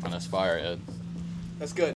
And that's fire, Ed. That's good.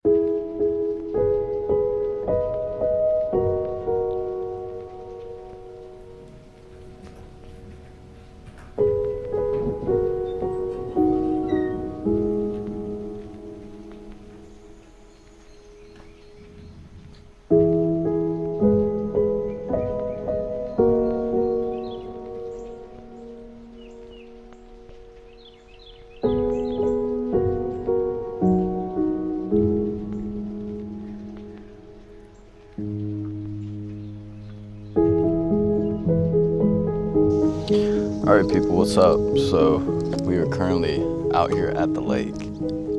Alright, people, what's up? So, we are currently out here at the lake,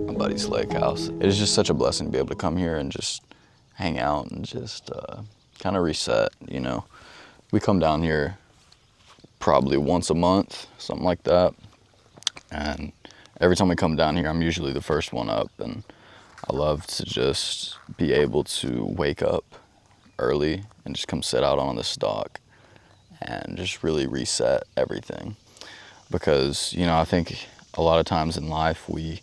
my buddy's lake house. It is just such a blessing to be able to come here and just hang out and just kind of reset, you know. We come down here probably once a month, something like that. And every time we come down here, I'm usually the first one up. And I love to just be able to wake up early and just come sit out on this dock and just really reset everything. Because, you know, I think a lot of times in life we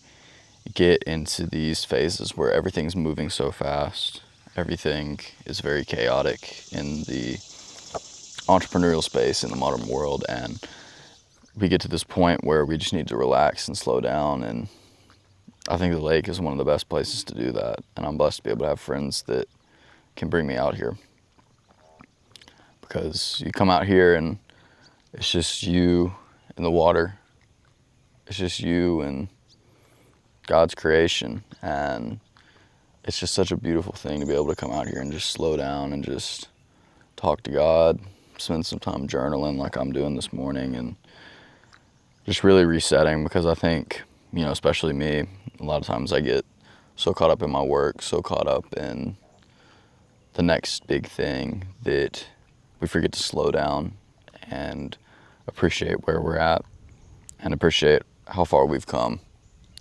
get into these phases where everything's moving so fast. Everything is very chaotic in the entrepreneurial space in the modern world, and we get to this point where we just need to relax and slow down. And I think the lake is one of the best places to do that, and I'm blessed to be able to have friends that can bring me out here. Because you come out here and it's just you and the water. It's just you and God's creation. And it's just such a beautiful thing to be able to come out here and just slow down and just talk to God, spend some time journaling like I'm doing this morning, and just really resetting. Because I think, you know, especially me, a lot of times I get so caught up in my work, so caught up in the next big thing that we forget to slow down and appreciate where we're at and appreciate how far we've come.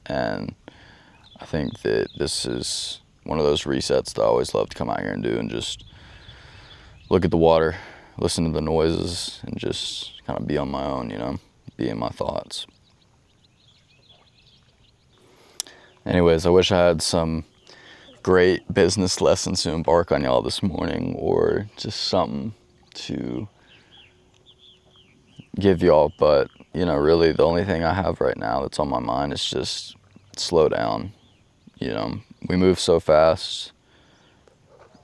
And I think that this is one of those resets that I always love to come out here and do, and just look at the water, listen to the noises, and just kind of be on my own, you know, be in my thoughts. Anyways, I wish I had some great business lessons to embark on y'all this morning, or just something to give y'all, but you know, really the only thing I have right now that's on my mind is just slow down. You know, we move so fast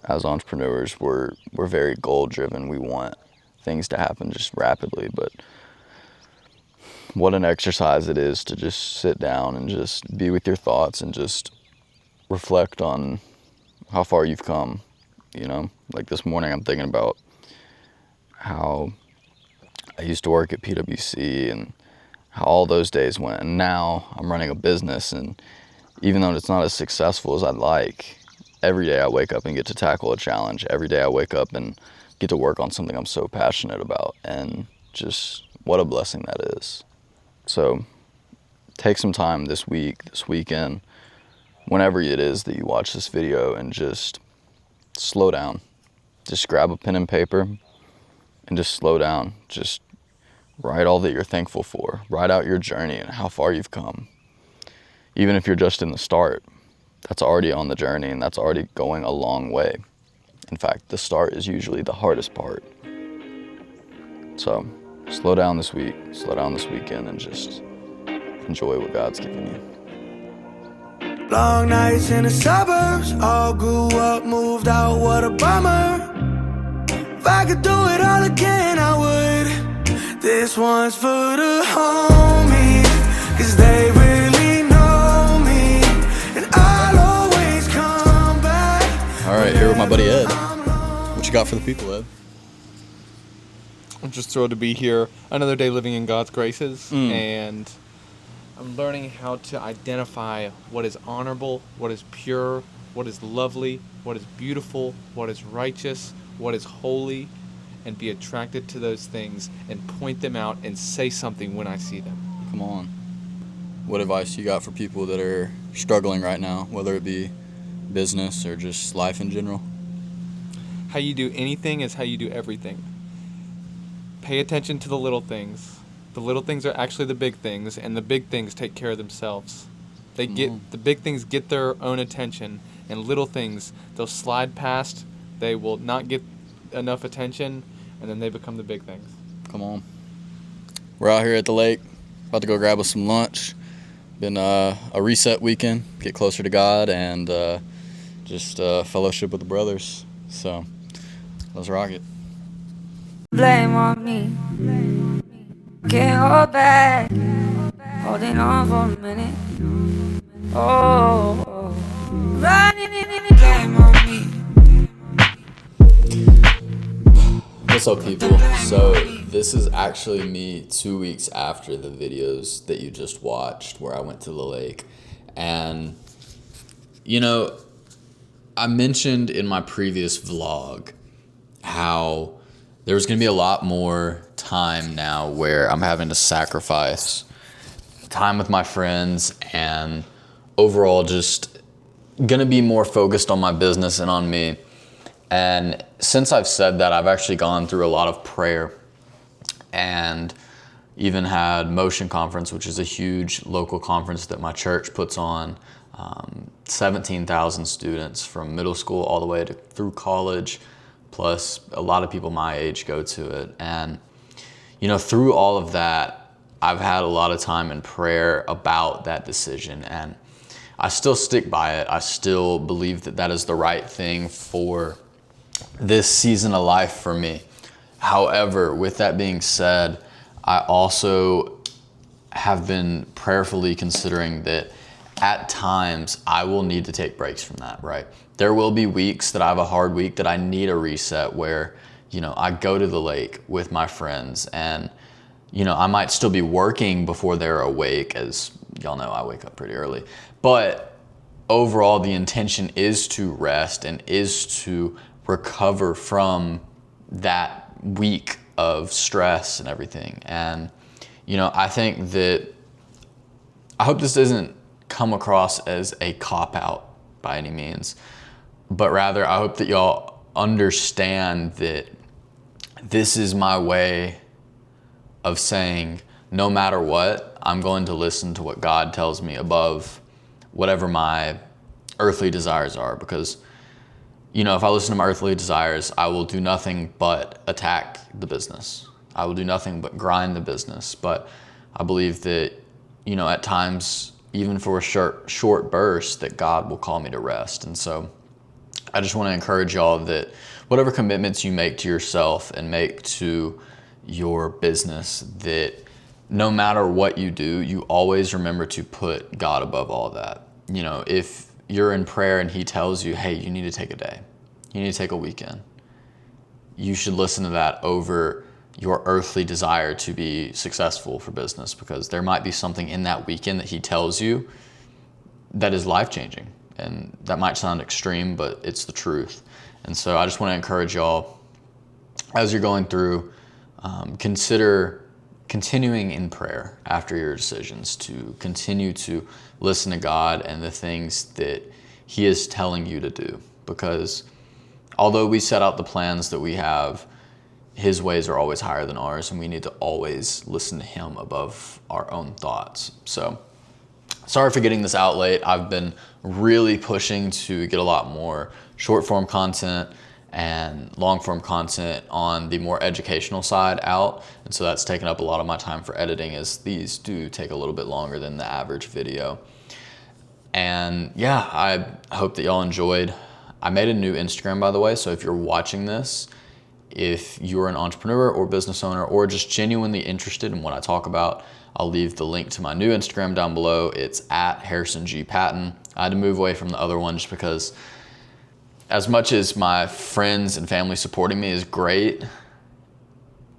as entrepreneurs. We're very goal driven. We want things to happen just rapidly, but what an exercise it is to just sit down and just be with your thoughts and just reflect on how far you've come. You know, like this morning I'm thinking about how I used to work at PwC and how all those days went, and now I'm running a business, and even though it's not as successful as I'd like, every day I wake up and get to tackle a challenge. Every day I wake up and get to work on something I'm so passionate about, and just what a blessing that is. So take some time this week, this weekend, whenever it is that you watch this video, and just slow down. Just grab a pen and paper and just slow down. Just write all that you're thankful for. Write out your journey and how far you've come. Even if you're just in the start, that's already on the journey, and that's already going a long way. In fact, the start is usually the hardest part. So slow down this week, slow down this weekend, and just enjoy what God's given you. Long nights in the suburbs, all grew up, moved out, what a bummer. If I could do it all again, I would. This one's for the homies, 'cause they really know me, and I'll always come back. Alright, here with my buddy Ed. What you got for the people, Ed? I'm just thrilled to be here. Another day living in God's graces, and I'm learning how to identify what is honorable, what is pure, what is lovely, what is beautiful, what is righteous, what is holy, and be attracted to those things and point them out and say something when I see them. Come on. What advice you got for people that are struggling right now, whether it be business or just life in general? How you do anything is how you do everything. Pay attention to the little things. The little things are actually the big things, and the big things take care of themselves. The big things get their own attention, and little things they'll slide past. They will not get enough attention, and then they become the big things. Come on. We're out here at the lake, about to go grab us some lunch. Been a reset weekend, get closer to God, and just fellowship with the brothers. So let's rock it. Blame on me. Can't hold back. Holding on for a minute. Oh. Running in the blame on me. What's up, people? So this is actually me 2 weeks after the videos that you just watched where I went to the lake. And, you know, I mentioned in my previous vlog how there's going to be a lot more time now where I'm having to sacrifice time with my friends and overall just going to be more focused on my business and on me. And since I've said that, I've actually gone through a lot of prayer and even had Motion Conference, which is a huge local conference that my church puts on. 17,000 students from middle school all the way through college, plus a lot of people my age go to it. And, you know, through all of that, I've had a lot of time in prayer about that decision, and I still stick by it. I still believe that that is the right thing for this season of life for me. However, with that being said, I also have been prayerfully considering that at times I will need to take breaks from that, right? There will be weeks that I have a hard week that I need a reset where, you know, I go to the lake with my friends and, you know, I might still be working before they're awake, as y'all know I wake up pretty early. But overall, the intention is to rest and is to recover from that week of stress and everything. And, you know, I think that, I hope this doesn't come across as a cop-out by any means, but rather I hope that y'all understand that this is my way of saying, no matter what, I'm going to listen to what God tells me above whatever my earthly desires are. Because, you know, if I listen to my earthly desires, I will do nothing but attack the business. I will do nothing but grind the business. But I believe that, you know, at times, even for a short burst, that God will call me to rest. And so I just want to encourage y'all that whatever commitments you make to yourself and make to your business, that no matter what you do, you always remember to put God above all that. You know, if you're in prayer and he tells you, hey, you need to take a day, you need to take a weekend, you should listen to that over your earthly desire to be successful for business, because there might be something in that weekend that he tells you that is life-changing. And that might sound extreme, but it's the truth. And so I just want to encourage y'all, as you're going through, consider continuing in prayer after your decisions, to continue to listen to God and the things that he is telling you to do. Because although we set out the plans that we have, his ways are always higher than ours, and we need to always listen to him above our own thoughts. So sorry for getting this out late. I've been really pushing to get a lot more short form content and long form content on the more educational side out. And so that's taken up a lot of my time for editing, as these do take a little bit longer than the average video. And yeah, I hope that y'all enjoyed. I made a new Instagram, by the way. So if you're watching this, if you're an entrepreneur or business owner or just genuinely interested in what I talk about, I'll leave the link to my new Instagram down below. It's at Harrison G. Patton. I had to move away from the other one just because, as much as my friends and family supporting me is great,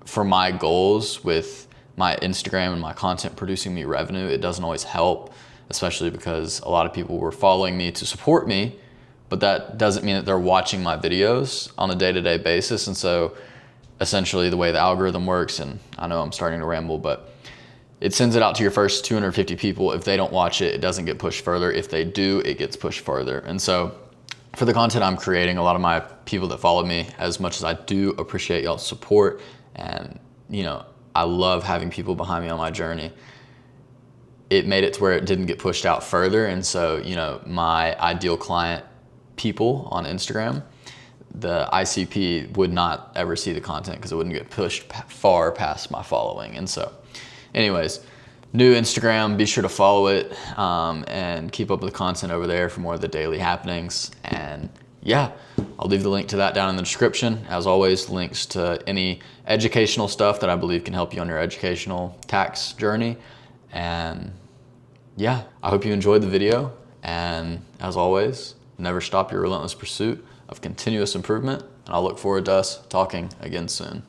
for my goals with my Instagram and my content producing me revenue, it doesn't always help, especially because a lot of people were following me to support me, but that doesn't mean that they're watching my videos on a day-to-day basis. And so essentially the way the algorithm works, and I know I'm starting to ramble, but it sends it out to your first 250 people. If they don't watch it, it doesn't get pushed further. If they do, it gets pushed further. And so for the content I'm creating, a lot of my people that follow me, as much as I do appreciate y'all's support, and, you know, I love having people behind me on my journey, it made it to where it didn't get pushed out further. And so, you know, my ideal client people on Instagram, the ICP would not ever see the content because it wouldn't get pushed far past my following. And so anyways, new Instagram, be sure to follow it and keep up with the content over there for more of the daily happenings. And yeah, I'll leave the link to that down in the description. As always, links to any educational stuff that I believe can help you on your educational tax journey. And yeah, I hope you enjoyed the video. And as always, never stop your relentless pursuit of continuous improvement. And I'll look forward to us talking again soon.